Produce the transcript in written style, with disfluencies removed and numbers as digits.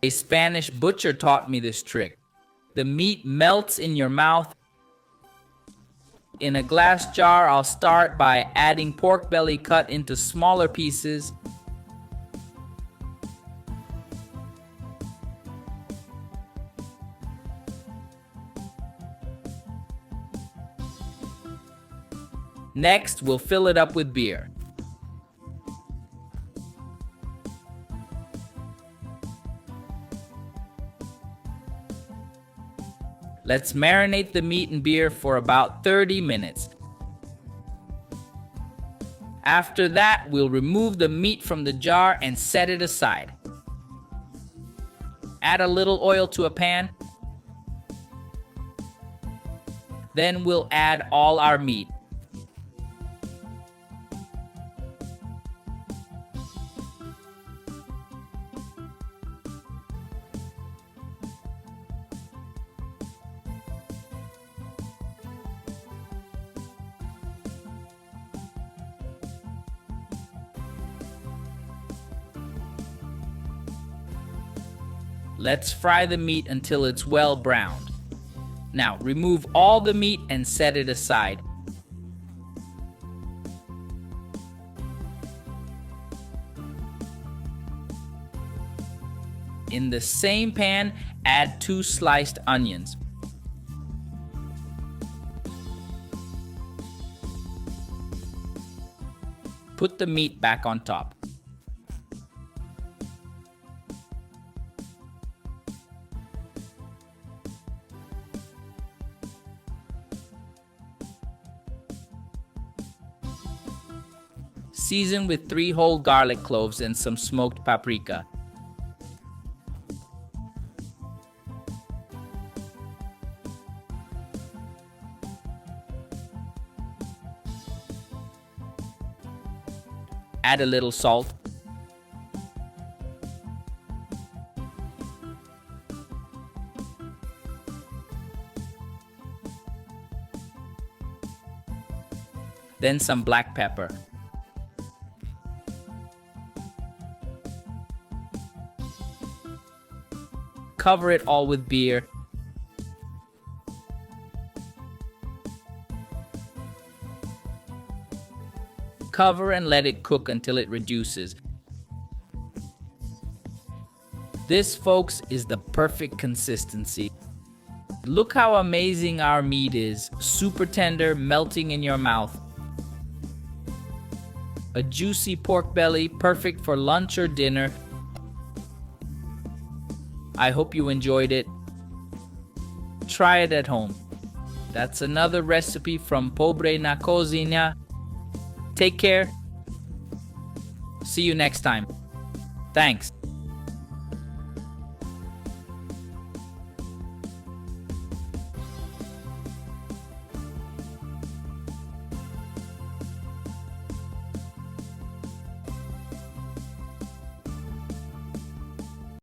A Spanish butcher taught me this trick. The meat melts in your mouth. In a glass jar, I'll start by adding pork belly cut into smaller pieces. Next, we'll fill it up with beer. Let's marinate the meat in beer for about 30 minutes. After that, we'll remove the meat from the jar and set it aside. Add a little oil to a pan. Then we'll add all our meat. Let's fry the meat until it's well browned. Now, remove all the meat and set it aside. In the same pan, add 2 sliced onions. Put the meat back on top. Season with 3 whole garlic cloves and some smoked paprika. Add a little salt. Then some black pepper. Cover it all with beer. Cover and let it cook until it reduces. This, folks, is the perfect consistency. Look how amazing our meat is. Super tender, melting in your mouth. A juicy pork belly, perfect for lunch or dinner. I hope you enjoyed it. Try it at home. That's another recipe from Pobre na Cocina. Take care. See you next time. Thanks.